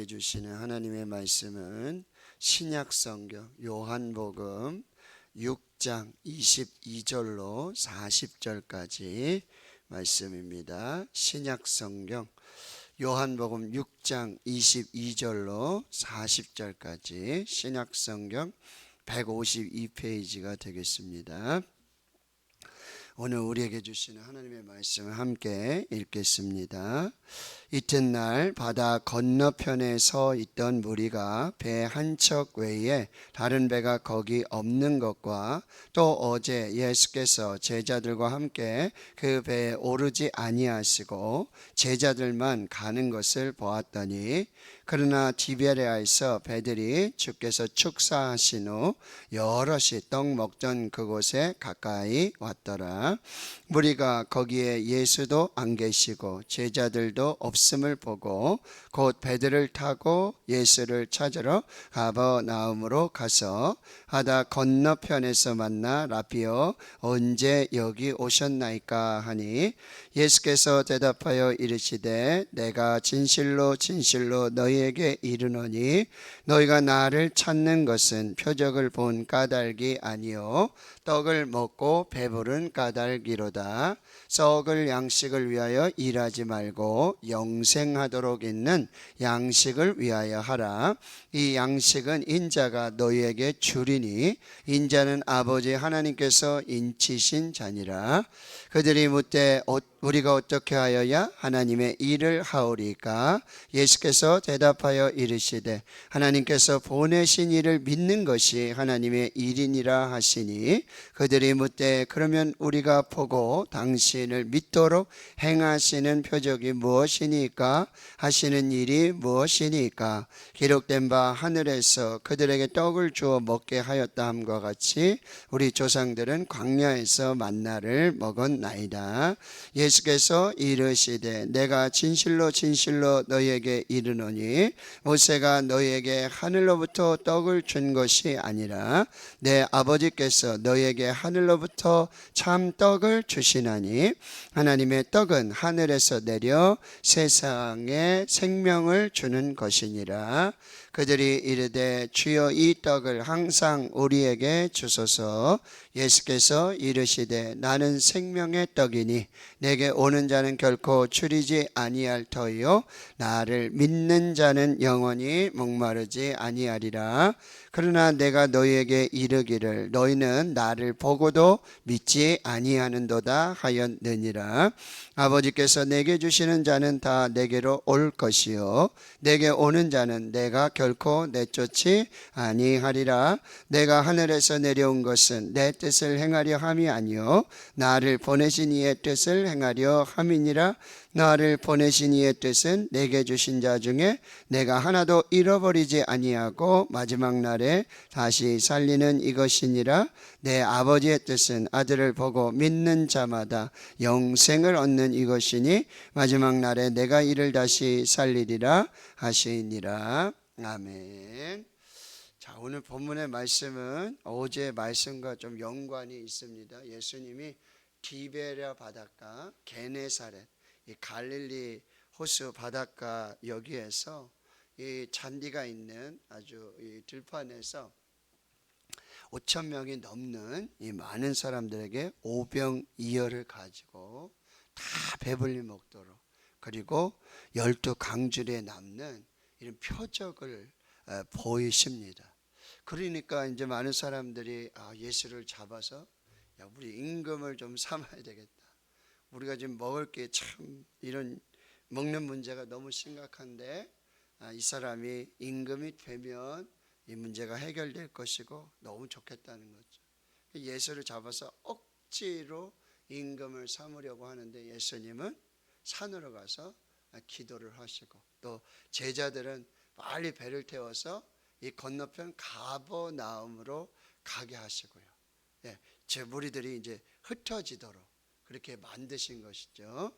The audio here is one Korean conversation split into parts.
우리에게 주시는 하나님의 말씀은 신약성경 요한복음 6장 22절로 40절까지 말씀입니다. 신약성경 요한복음 6장 22절로 40절까지 신약성경 152페이지가 되겠습니다. 오늘 우리에게 주시는 하나님의 말씀을 함께 읽겠습니다. 이튿날 바다 건너편에 서 있던 무리가 배 한 척 외에 다른 배가 거기 없는 것과 또 어제 예수께서 제자들과 함께 그 배에 오르지 아니하시고 제자들만 가는 것을 보았더니 그러나 디베레아에서 배들이 주께서 축사하신 후 여럿이 떡 먹던 그곳에 가까이 왔더라. 무리가 거기에 예수도 안 계시고 제자들도 없음을 보고 곧 배들을 타고 예수를 찾으러 가버나움으로 가서 바다 건너편에서 만나 라비여 언제 여기 오셨나이까 하니 예수께서 대답하여 이르시되 내가 진실로 진실로 너희에게 이르노니 너희가 나를 찾는 것은 표적을 본 까닭이 아니요 떡을 먹고 배부른 까닭이로다. 썩을 양식을 위하여 일하지 말고 영생하도록 있는 양식을 위하여 하라. 이 양식은 인자가 너희에게 주리니 인자는 아버지 하나님께서 인치신 자니라. 그들이 묻되 우리가 어떻게 하여야 하나님의 일을 하오리까? 예수께서 대답하여 이르시되 하나님께서 보내신 이를 믿는 것이 하나님의 일이니라 하시니 그들이 묻되 그러면 우리가 보고 당신을 믿도록 행하시는 표적이 무엇이니까? 하시는 일이 무엇이니까? 기록된 바 하늘에서 그들에게 떡을 주어 먹게 하였다 함과 같이 우리 조상들은 광야에서 만나를 먹었나이다. 예수께서 이르시되 내가 진실로 진실로 너희에게 이르노니 모세가 너희에게 하늘로부터 떡을 준 것이 아니라 내 아버지께서 너희에게 하늘로부터 참 떡을 주시나니 하나님의 떡은 하늘에서 내려 세상에 생명을 주는 것이니라. 그들이 이르되 주여 이 떡을 항상 우리에게 주소서. 예수께서 이르시되 나는 생명의 떡이니 내게 오는 자는 결코 줄이지 아니할 터이요 나를 믿는 자는 영원히 목마르지 아니하리라. 그러나 내가 너희에게 이르기를 너희는 나를 보고도 믿지 아니하는도다 하였느니라. 아버지께서 내게 주시는 자는 다 내게로 올 것이요 내게 오는 자는 내가 결코 내쫓지 아니하리라. 내가 하늘에서 내려온 것은 내 뜻을 행하려 함이 아니요 나를 보내신 이의 뜻을 행하려 함이니라. 나를 보내신 이의 뜻은 내게 주신 자 중에 내가 하나도 잃어버리지 아니하고 마지막 날에 다시 살리는 이것이니라. 내 아버지의 뜻은 아들을 보고 믿는 자마다 영생을 얻는 이것이니 마지막 날에 내가 이를 다시 살리리라 하시니라. 아멘. 자, 오늘 본문의 말씀은 어제 말씀과 좀 연관이 있습니다. 예수님이 디베랴 바닷가 게네사렛 이 갈릴리 호수 바닷가 여기에서 이 잔디가 있는 아주 이 들판에서 5천 명이 넘는 이 많은 사람들에게 오병이어를 가지고 다 배불리 먹도록 그리고 12강줄에 남는 이런 표적을 보이십니다. 그러니까 이제 많은 사람들이 예수를 잡아서 야, 우리 임금을 좀 삼아야 되겠다. 우리가 지금 먹을 게 참 이런 먹는 문제가 너무 심각한데 이 사람이 임금이 되면 이 문제가 해결될 것이고 너무 좋겠다는 거죠. 예수를 잡아서 억지로 임금을 삼으려고 하는데 예수님은 산으로 가서 기도를 하시고 또 제자들은 빨리 배를 태워서 이 건너편 가버나움으로 가게 하시고요. 제 무리들이 이제 흩어지도록 그렇게 만드신 것이죠.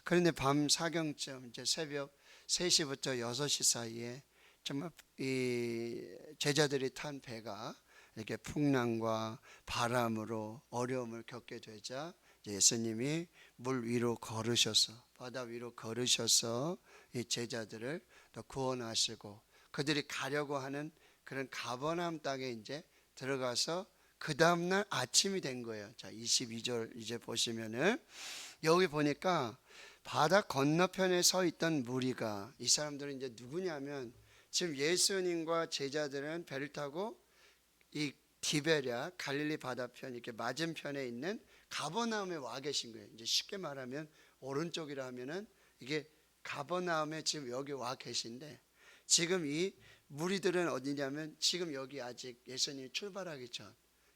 그런데 밤 사경쯤 이제 새벽 3시부터 6시 사이에 정말 이 제자들이 탄 배가 이렇게 풍랑과 바람으로 어려움을 겪게 되자 예수님이 물 위로 걸으셔서 바다 위로 걸으셔서 이 제자들을 또 구원하시고 그들이 가려고 하는 그런 가버나움 땅에 이제 들어가서 그 다음날 아침이 된 거예요. 자, 22절 이제 보시면은 여기 보니까 바다 건너편에 서 있던 무리가, 이 사람들은 이제 누구냐면 지금 예수님과 제자들은 배를 타고 이 디베랴 갈릴리 바다편 이렇게 맞은편에 있는 가버나움에 와 계신 거예요. 이제 쉽게 말하면 오른쪽이라 하면은 이게 가버나움에 지금 여기 와 계신데, 지금 이 무리들은 어디냐면 지금 여기 아직 예수님이 출발하기 전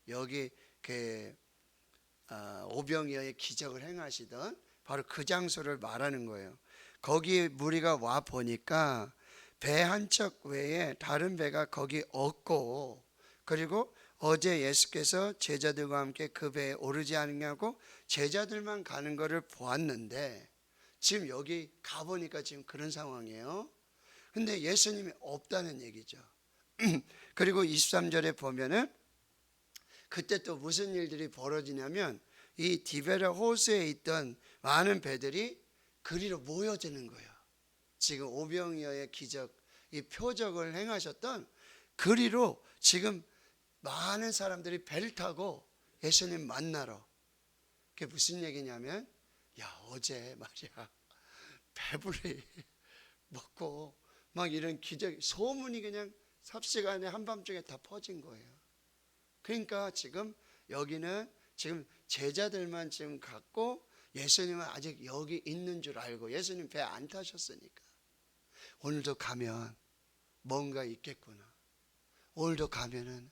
여기 그 오병이어의 기적을 행하시던 바로 그 장소를 말하는 거예요. 거기 무리가 와 보니까 배 한 척 외에 다른 배가 거기 없고, 그리고 어제 예수께서 제자들과 함께 그 배에 오르지 않냐고 제자들만 가는 것을 보았는데 지금 여기 가보니까 지금 그런 상황이에요. 근데 예수님이 없다는 얘기죠. 그리고 23절에 보면은 그때 또 무슨 일들이 벌어지냐면 이 디베랴 호수에 있던 많은 배들이 그리로 모여드는 거예요. 지금 오병이어의 기적, 이 표적을 행하셨던 그리로 지금 많은 사람들이 배를 타고 예수님 만나러. 그게 무슨 얘기냐면, 야, 어제 말이야 배불리 먹고 막 이런 기적, 소문이 그냥 삽시간에 한밤중에 다 퍼진 거예요. 그러니까 지금 여기는 지금 제자들만 지금 갔고 예수님은 아직 여기 있는 줄 알고, 예수님 배 안 타셨으니까 오늘도 가면 뭔가 있겠구나, 오늘도 가면은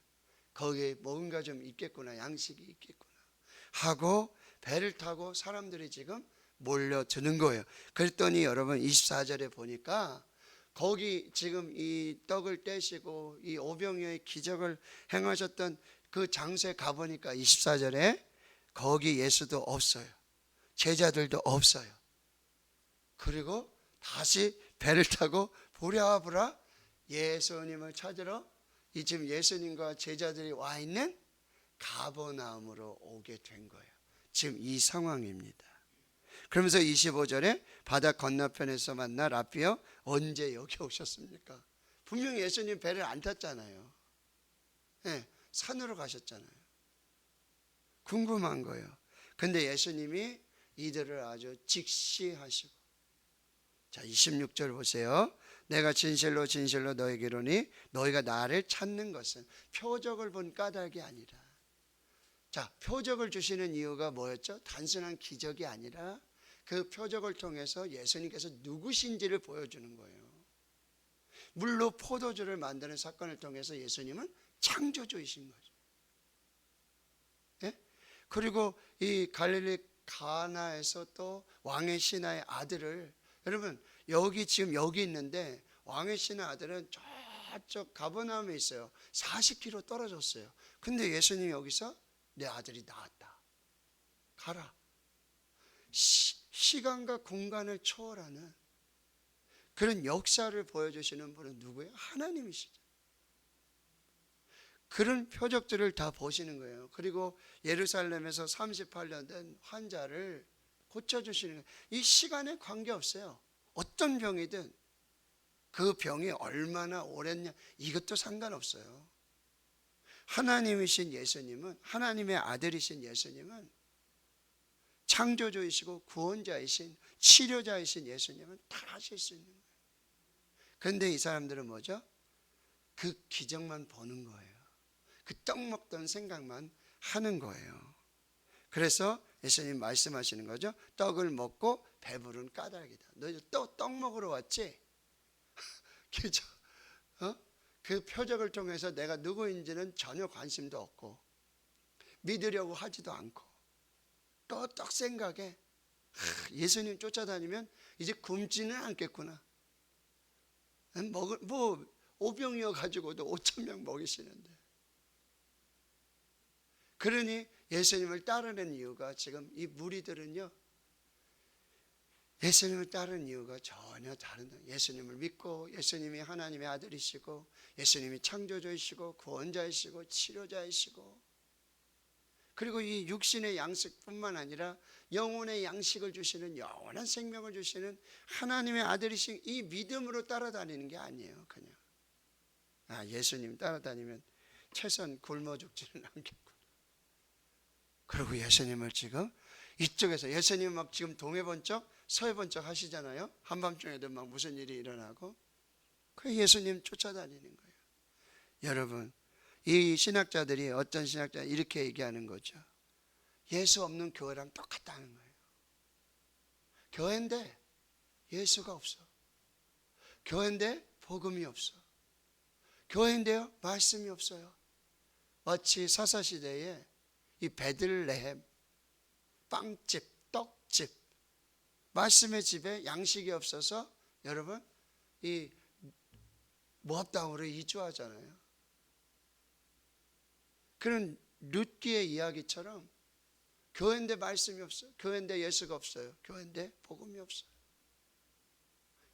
거기에 뭔가 좀 있겠구나, 양식이 있겠구나 하고 배를 타고 사람들이 지금 몰려드는 거예요. 그랬더니 여러분 24절에 보니까 거기 지금 이 떡을 떼시고 이 오병이어의 기적을 행하셨던 그 장소에 가보니까 24절에 거기 예수도 없어요. 제자들도 없어요. 그리고 다시 배를 타고 부랴부랴 예수님을 찾으러 이 지금 예수님과 제자들이 와 있는 가버나움으로 오게 된 거예요. 지금 이 상황입니다. 그러면서 25절에 바다 건너편에서 만나 라삐어, 언제 여기 오셨습니까? 분명히 예수님 배를 안 탔잖아요. 네, 산으로 가셨잖아요. 궁금한 거예요. 근데 예수님이 이들을 아주 직시하시고, 자 26절 보세요. 내가 진실로 진실로 너에게 이르노니 너희가 나를 찾는 것은 표적을 본 까닭이 아니라. 자, 표적을 주시는 이유가 뭐였죠? 단순한 기적이 아니라 그 표적을 통해서 예수님께서 누구신지를 보여주는 거예요. 물로 포도주를 만드는 사건을 통해서 예수님은 창조주이신 거죠. 예? 그리고 이 갈릴리 가나에서 또 왕의 신하의 아들을, 여러분 여기 지금 여기 있는데 왕의 신하의 아들은 저쪽 가버나움에 있어요. 40km 떨어졌어요. 근데 예수님이 여기서 내 아들이 나았다, 가라. 시간과 공간을 초월하는 그런 역사를 보여주시는 분은 누구예요? 하나님이시죠. 그런 표적들을 다 보시는 거예요. 그리고 예루살렘에서 38년 된 환자를 고쳐주시는 거예요. 이 시간에 관계없어요. 어떤 병이든 그 병이 얼마나 오랬냐 이것도 상관없어요. 하나님이신 예수님은, 하나님의 아들이신 예수님은, 창조주이시고 구원자이신 치료자이신 예수님은 다 하실 수 있는 거예요. 그런데 이 사람들은 뭐죠? 그 기적만 보는 거예요. 그 떡 먹던 생각만 하는 거예요. 그래서 예수님 말씀하시는 거죠. 떡을 먹고 배부른 까닭이다. 너희 떡 먹으러 왔지? 그죠? 그 표적을 통해서 내가 누구인지는 전혀 관심도 없고 믿으려고 하지도 않고 또 떡 생각에 예수님 쫓아다니면 이제 굶지는 않겠구나. 뭐 오병이어 가지고도 5,000명 먹이시는데. 그러니 예수님을 따르는 이유가, 지금 이 무리들은요 예수님을 따르는 이유가 전혀 다른, 예수님을 믿고 예수님이 하나님의 아들이시고 예수님이 창조주이시고 구원자이시고 치료자이시고 그리고 이 육신의 양식뿐만 아니라 영혼의 양식을 주시는, 영원한 생명을 주시는 하나님의 아들이신 이 믿음으로 따라다니는 게 아니에요. 그냥 예수님 따라다니면 최소한 굶어 죽지는 않겠구나. 그리고 예수님을 지금 이쪽에서, 예수님 막 지금 동해 번쩍 서해 번쩍 하시잖아요. 한밤중에도 막 무슨 일이 일어나고, 그 예수님 쫓아다니는 거예요. 여러분, 이 신학자들이, 어떤 신학자들이 이렇게 얘기하는 거죠. 예수 없는 교회랑 똑같다는 거예요. 교회인데 예수가 없어. 교회인데 복음이 없어. 교회인데요 말씀이 없어요. 마치 사사시대에 이 베들레헴 빵집, 떡집, 말씀의 집에 양식이 없어서 여러분 이 모압 땅으로 이주하잖아요. 그런 룻기의 이야기처럼 교회인데 말씀이 없어요. 교회인데 예수가 없어요. 교회인데 복음이 없어요.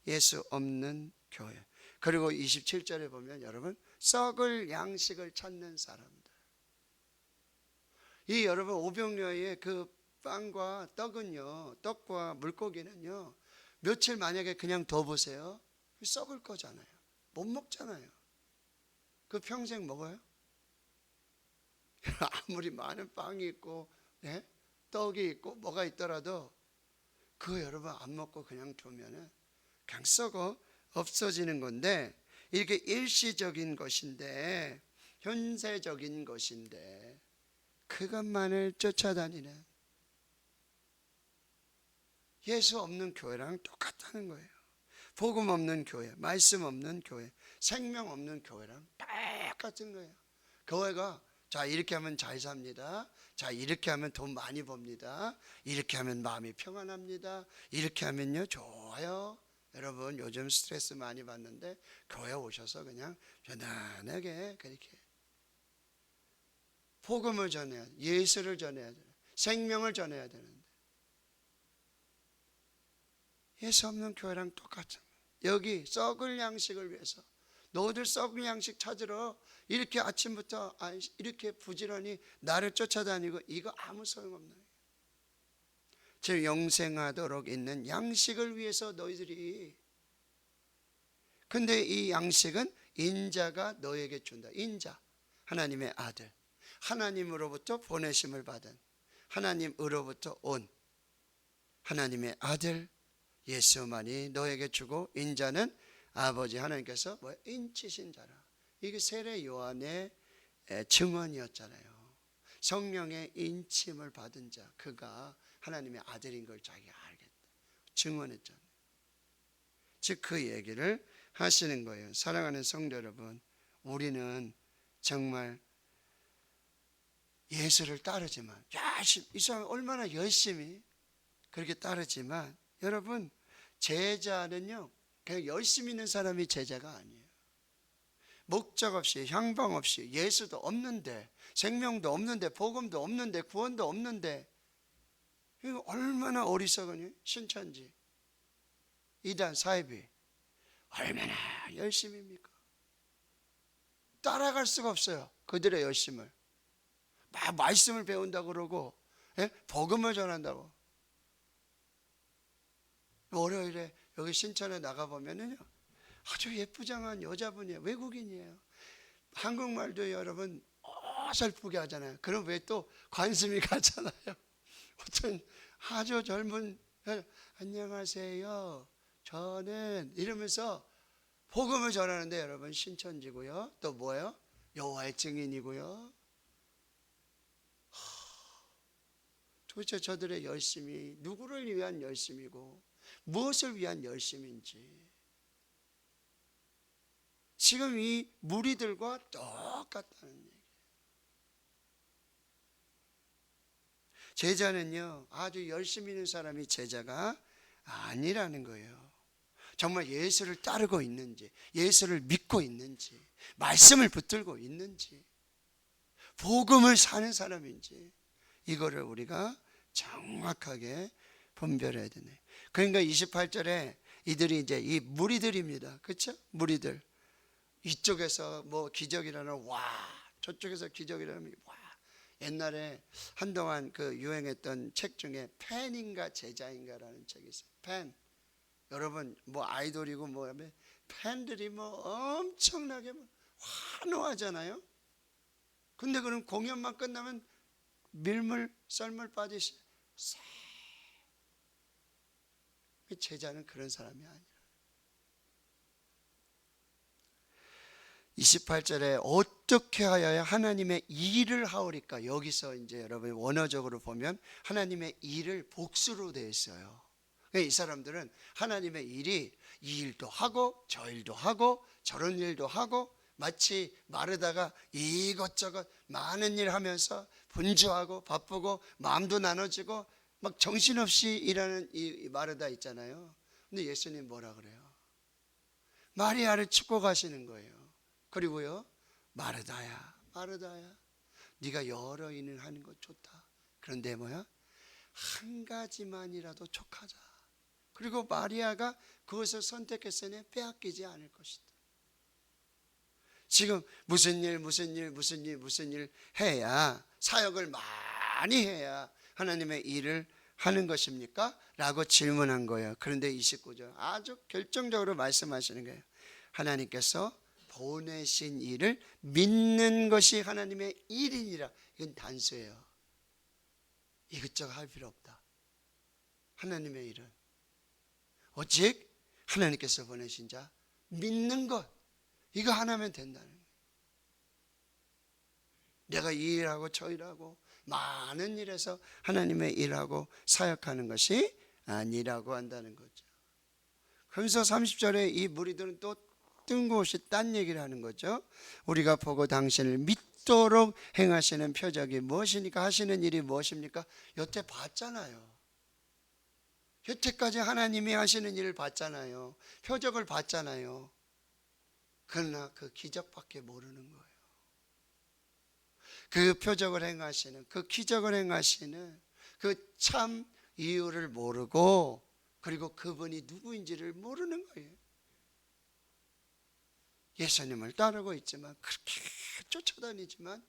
예수 없는 교회. 그리고 27절에 보면 여러분, 썩을 양식을 찾는 사람들. 이 여러분 오병이어의 그 빵과 떡은요, 떡과 물고기는요, 며칠 만약에 그냥 둬보세요, 썩을 거잖아요. 못 먹잖아요. 그 평생 먹어요? 아무리 많은 빵이 있고 떡이 있고 뭐가 있더라도 그거 여러분 안 먹고 그냥 두면은 그냥 썩어 없어지는 건데, 이렇게 일시적인 것인데, 현세적인 것인데 그것만을 쫓아다니는 예수 없는 교회랑 똑같다는 거예요. 복음 없는 교회, 말씀 없는 교회, 생명 없는 교회랑 똑같은 거예요. 교회가 자 이렇게 하면 잘 삽니다, 자 이렇게 하면 돈 많이 법니다, 이렇게 하면 마음이 평안합니다, 이렇게 하면요 좋아요. 여러분 요즘 스트레스 많이 받는데 교회 오셔서 그냥 편안하게 그렇게 복음을 전해야 돼, 예수를 전해야 돼, 생명을 전해야 되는데 예수 없는 교회랑 똑같은 거예요. 여기 썩을 양식을 위해서 너희들 썩을 양식 찾으러 이렇게 아침부터 이렇게 부지런히 나를 쫓아다니고, 이거 아무 소용없는 거예요. 즉 영생하도록 있는 양식을 위해서 너희들이, 근데 이 양식은 인자가 너에게 준다. 인자, 하나님의 아들, 하나님으로부터 보내심을 받은, 하나님으로부터 온 하나님의 아들 예수만이 너에게 주고, 인자는 아버지 하나님께서 인치신 자라. 이게 세례 요한의 증언이었잖아요. 성령의 인침을 받은 자, 그가 하나님의 아들인 걸 자기가 알겠다 증언했잖아요. 즉 그 얘기를 하시는 거예요. 사랑하는 성도 여러분, 우리는 정말 예수를 따르지만 열심히, 이 사람이 얼마나 열심히 그렇게 따르지만, 여러분 제자는요 그냥 열심히 있는 사람이 제자가 아니에요. 목적 없이, 향방 없이, 예수도 없는데, 생명도 없는데, 복음도 없는데, 구원도 없는데, 이거 얼마나 어리석으니? 신천지, 이단, 사이비 얼마나 열심입니까? 따라갈 수가 없어요. 그들의 열심을. 막 말씀을 배운다고 그러고, 복음을 전한다고. 월요일에 여기 신천에 나가보면요 아주 예쁘장한 여자분이에요. 외국인이에요. 한국말도 여러분 어설프게 하잖아요. 그럼 왜 또 관심이 가잖아요. 어떤 아주 젊은, 안녕하세요 저는 이러면서 복음을 전하는데, 여러분 신천지고요, 또 뭐예요? 여호와의 증인이고요. 도대체 저들의 열심이 누구를 위한 열심이고 무엇을 위한 열심인지, 지금 이 무리들과 똑같다는 얘기예요. 제자는요 아주 열심히 있는 사람이 제자가 아니라는 거예요. 정말 예수를 따르고 있는지, 예수를 믿고 있는지, 말씀을 붙들고 있는지, 복음을 사는 사람인지, 이거를 우리가 정확하게 분별해야 되네. 그러니까 28절에 이들이 이제 이 무리들입니다. 그렇죠? 무리들. 이쪽에서 뭐 기적이라는 와, 저쪽에서 기적이라는 와, 옛날에 한동안 그 유행했던 책 중에 팬인가 제자인가라는 책이 있어요. 팬. 여러분 뭐 아이돌이고 뭐 하면 팬들이 뭐 엄청나게 뭐 환호하잖아요. 근데 그럼 공연만 끝나면 밀물 썰물 빠지시. 제자는 그런 사람이 아니라. 28절에 어떻게 하여야 하나님의 일을 하오리까? 여기서 이제 여러분 원어적으로 보면 하나님의 일을 복수로 되어 있어요. 이 사람들은 하나님의 일이 이 일도 하고 저 일도 하고 저런 일도 하고 마치 마르다가 이것저것 많은 일 하면서 분주하고 바쁘고 마음도 나눠지고 막 정신없이 일하는 이 마르다 있잖아요. 근데 예수님 뭐라 그래요? 마리아를 축복 하시는 거예요. 그리고요, 마르다야 마르다야 네가 여러 일을 하는 것 좋다. 그런데 뭐야? 한 가지만이라도 족하자. 그리고 마리아가 그것을 선택했으니 빼앗기지 않을 것이다. 지금 무슨 일 해야, 사역을 많이 해야 하나님의 일을 하는 것입니까? 라고 질문한 거예요. 그런데 29절 아주 결정적으로 말씀하시는 거예요. 하나님께서 보내신 일을 믿는 것이 하나님의 일이니라. 이건 단수예요. 이것저것 할 필요 없다. 하나님의 일은 오직 하나님께서 보내신 자 믿는 것, 이거 하나면 된다는 거예요. 내가 이 일하고 저 일하고 많은 일에서 하나님의 일하고 사역하는 것이 아니라고 한다는 거죠. 그러면서 30절에 이 무리들은 또 뜬금없이 딴 얘기를 하는 거죠. 우리가 보고 당신을 믿도록 행하시는 표적이 무엇이니까, 하시는 일이 무엇입니까? 여태 봤잖아요. 여태까지 하나님이 하시는 일을 봤잖아요. 표적을 봤잖아요. 그러나 그 기적밖에 모르는 거예요. 그 표적을 행하시는, 그 기적을 행하시는 그 참 이유를 모르고, 그리고 그분이 누구인지를 모르는 거예요. 예수님을 따르고 있지만, 그렇게 쫓아다니지만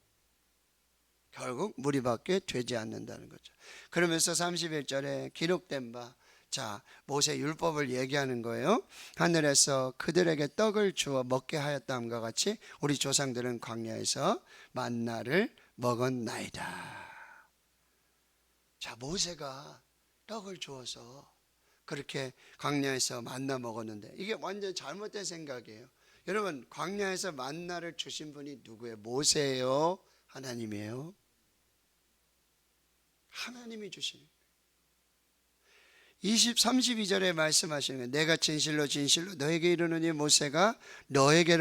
결국 무리밖에 되지 않는다는 거죠. 그러면서 31절에 기록된 바, 자, 모세 율법을 얘기하는 거예요. 하늘에서 그들에게 떡을 주어 먹게 하였다함과 같이 우리 조상들은 광야에서 만나를 먹었나이다. 자, 모세가 떡을 주어서 그렇게 광야에서 만나 먹었는데, 이게 완전 잘못된 생각이에요. 여러분, 광야에서 만나를 주신 분이 누구예요? 모세예요? 하나님이에요? 하나님이 주시는 거예요. 32절에 말씀하시는 거예요. 내가 진실로 너에게 이르노니 모세가 너에게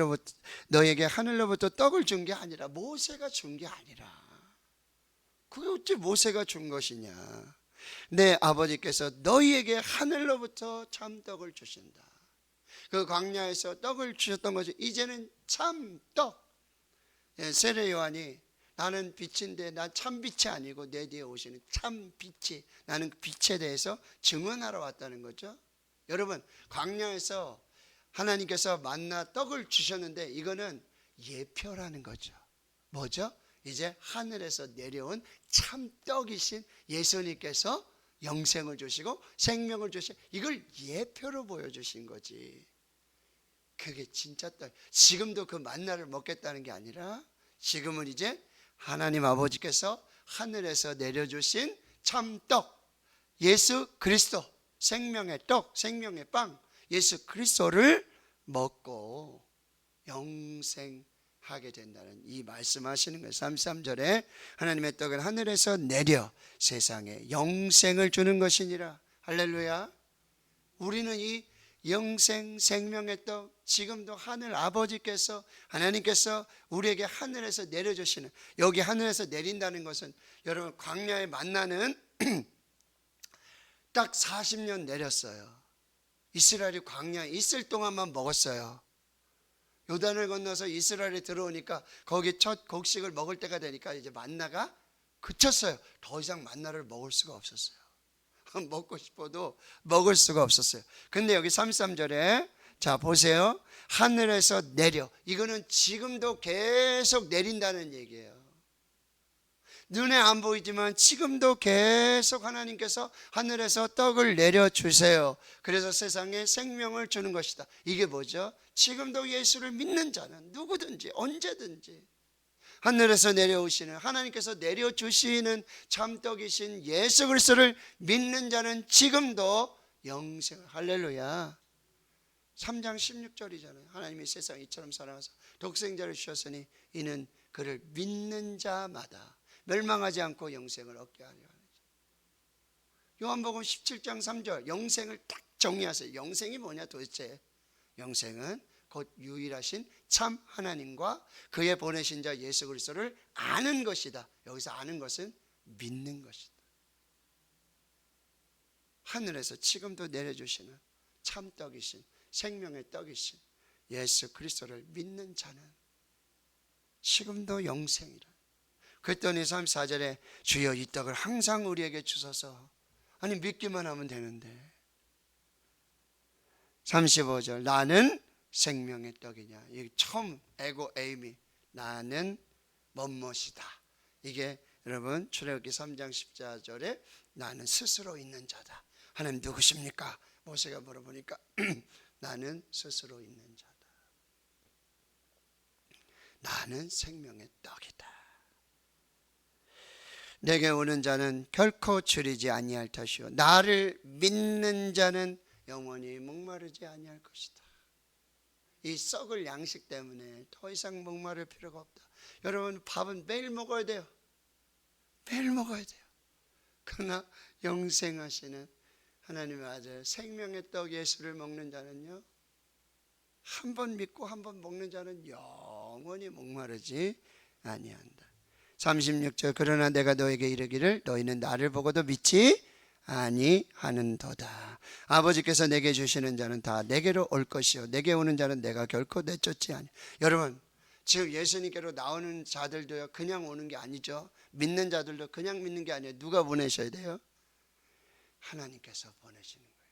하늘로부터 떡을 준 게 아니라, 모세가 준 게 아니라. 그게 어찌 모세가 준 것이냐? 내 아버지께서 너희에게 하늘로부터 참떡을 주신다. 그 광야에서 떡을 주셨던 것이 이제는 참떡. 세례 요한이 나는 빛인데 난 참빛이 아니고 내 뒤에 오시는 참빛이, 나는 빛에 대해서 증언하러 왔다는 거죠. 여러분, 광야에서 하나님께서 만나 떡을 주셨는데 이거는 예표라는 거죠. 뭐죠? 이제 하늘에서 내려온 참떡이신 예수님께서 영생을 주시고 생명을 주시고, 이걸 예표로 보여주신 거지. 그게 진짜 떡. 지금도 그 만나를 먹겠다는 게 아니라, 지금은 이제 하나님 아버지께서 하늘에서 내려주신 참떡, 예수 그리스도, 생명의 떡, 생명의 빵, 예수 그리스도를 먹고 영생하게 된다는 이 말씀하시는 거예요. 33절에 하나님의 떡은 하늘에서 내려 세상에 영생을 주는 것이니라. 할렐루야. 우리는 이 영생 생명의 떡, 지금도 하늘 아버지께서, 하나님께서 우리에게 하늘에서 내려주시는, 여기 하늘에서 내린다는 것은, 여러분, 광야의 만나는 딱 40년 내렸어요. 이스라엘이 광야에 있을 동안만 먹었어요. 요단을 건너서 이스라엘에 들어오니까 거기 첫 곡식을 먹을 때가 되니까 이제 만나가 그쳤어요. 더 이상 만나를 먹을 수가 없었어요. 먹고 싶어도 먹을 수가 없었어요. 근데 여기 33절에 자 보세요. 하늘에서 내려, 이거는 지금도 계속 내린다는 얘기예요. 눈에 안 보이지만 지금도 계속 하나님께서 하늘에서 떡을 내려주세요. 그래서 세상에 생명을 주는 것이다. 이게 뭐죠? 지금도 예수를 믿는 자는 누구든지 언제든지 하늘에서 내려오시는, 하나님께서 내려주시는 참떡이신 예수 그리스도를 믿는 자는 지금도 영생. 할렐루야. 3장 16절이잖아요. 하나님이 세상 이처럼 사랑하사 독생자를 주셨으니 이는 그를 믿는 자마다 멸망하지 않고 영생을 얻게 하려 하는 자. 요한복음 17장 3절 영생을 딱 정리하세요. 영생이 뭐냐 도대체? 영생은 곧 유일하신 참 하나님과 그의 보내신 자 예수 그리스도를 아는 것이다. 여기서 아는 것은 믿는 것이다. 하늘에서 지금도 내려주시는 참떡이신 생명의 떡이신 예수 그리스도를 믿는 자는 지금도 영생이라. 그랬더니 34절에 주여 이 떡을 항상 우리에게 주소서. 아니 믿기만 하면 되는데. 35절 나는 생명의 떡이냐. 이게 처음 에고 에이미 나는 뭐뭐이다. 이게 여러분 출애굽기 3장 14절에 나는 스스로 있는 자다. 하나님 누구십니까? 모세가 물어보니까 나는 스스로 있는 자다. 나는 생명의 떡이다. 내게 오는 자는 결코 줄이지 아니할 것이요 나를 믿는 자는 영원히 목마르지 아니할 것이다. 이 썩을 양식 때문에 더 이상 목마를 필요가 없다. 여러분 밥은 매일 먹어야 돼요. 매일 먹어야 돼요. 그러나 영생하시는 하나님의 아들 생명의 떡 예수를 먹는 자는요, 한 번 믿고 한 번 먹는 자는 영원히 목마르지 아니한다. 36절 그러나 내가 너에게 이르기를 너희는 나를 보고도 믿지 아니하는도다. 아버지께서 내게 주시는 자는 다 내게로 올 것이요 내게 오는 자는 내가 결코 내쫓지 아니. 여러분 지금 예수님께로 나오는 자들도요 그냥 오는 게 아니죠. 믿는 자들도 그냥 믿는 게 아니에요. 누가 보내셔야 돼요? 하나님께서 보내시는 거예요.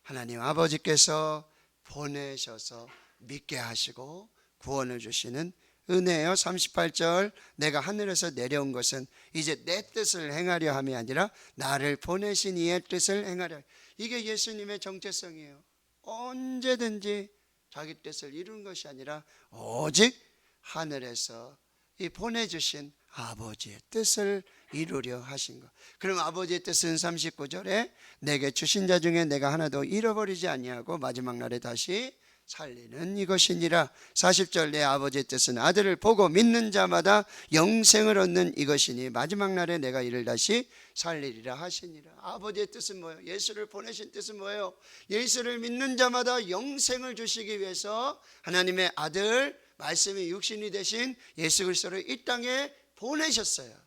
하나님 아버지께서 보내셔서 믿게 하시고 구원을 주시는 은혜요. 38절 내가 하늘에서 내려온 것은 이제 내 뜻을 행하려 함이 아니라 나를 보내신 이의 뜻을 행하려. 이게 예수님의 정체성이에요. 언제든지 자기 뜻을 이루는 것이 아니라 오직 하늘에서 이 보내주신 아버지의 뜻을 이루려 하신 것. 그럼 아버지의 뜻은 39절에 내게 주신 자 중에 내가 하나도 잃어버리지 아니하고 마지막 날에 다시 살리는 이것이니라. 40절 내 아버지의 뜻은 아들을 보고 믿는 자마다 영생을 얻는 이것이니 마지막 날에 내가 이를 다시 살리리라 하시니라. 아버지의 뜻은 뭐예요? 예수를 보내신 뜻은 뭐예요? 예수를 믿는 자마다 영생을 주시기 위해서 하나님의 아들 말씀이 육신이 되신 예수 그리스도를 이 땅에 보내셨어요.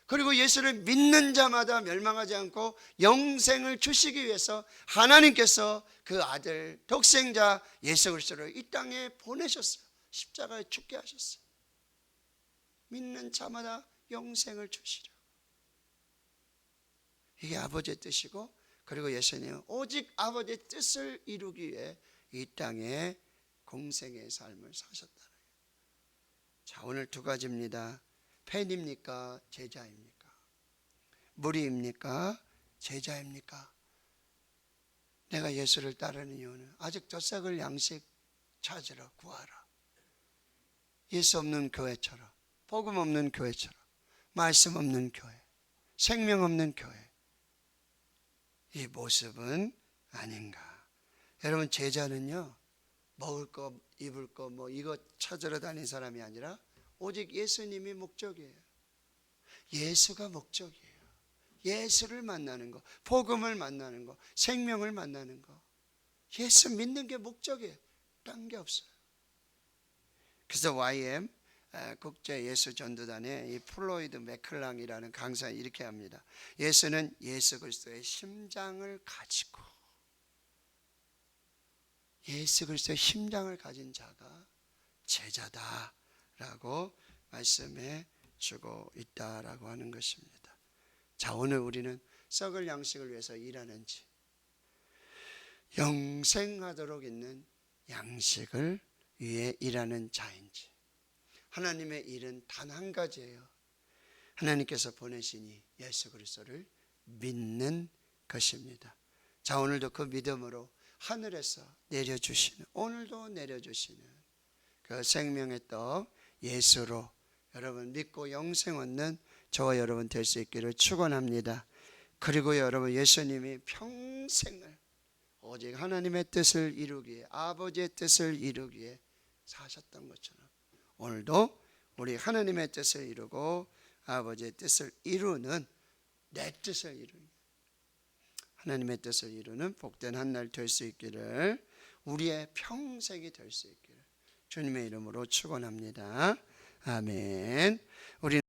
그리고 예수를 믿는 자마다 멸망하지 않고 영생을 주시기 위해서 하나님께서 그 아들 독생자 예수 그리스도를 이 땅에 보내셨어요. 십자가에 죽게 하셨어요. 믿는 자마다 영생을 주시려. 이게 아버지의 뜻이고, 그리고 예수님은 오직 아버지의 뜻을 이루기 위해 이 땅에 공생의 삶을 사셨다는 거예요. 자, 오늘 두 가지입니다. 팬입니까? 제자입니까? 무리입니까? 제자입니까? 내가 예수를 따르는 이유는 아직도 썩을 양식 찾으러 구하라. 예수 없는 교회처럼, 복음 없는 교회처럼, 말씀 없는 교회, 생명 없는 교회, 이 모습은 아닌가. 여러분 제자는요 먹을 거 입을 거 뭐 이거 찾으러 다니는 사람이 아니라 오직 예수님이 목적이에요. 예수가 목적이에요. 예수를 만나는 거, 복음을 만나는 거, 생명을 만나는 거, 예수 믿는 게 목적이에요. 딴 게 없어요. 그래서 YM 국제 예수 전도단의 이 플로이드 맥클랑이라는 강사가 이렇게 합니다. 예수는 예수 그리스도의 심장을 가지고, 예수 그리스도의 심장을 가진 자가 제자다라고 말씀해 주고 있다라고 하는 것입니다. 자, 오늘 우리는 썩을 양식을 위해서 일하는지, 영생하도록 있는 양식을 위해 일하는 자인지. 하나님의 일은 단 한 가지예요. 하나님께서 보내시니 예수 그리스도를 믿는 것입니다. 자, 오늘도 그 믿음으로 하늘에서 내려주시는, 오늘도 내려주시는 그 생명의 떡 예수로 여러분 믿고 영생 얻는 저와 여러분 될 수 있기를 축원합니다. 그리고 여러분, 예수님이 평생을 오직 하나님의 뜻을 이루기에, 아버지의 뜻을 이루기에 사셨던 것처럼 오늘도 우리 하나님의 뜻을 이루고 아버지의 뜻을 이루는, 내 뜻을 이루는, 하나님의 뜻을 이루는 복된 한 날 될 수 있기를, 우리의 평생이 될 수 있기를 주님의 이름으로 축원합니다. 아멘. 우리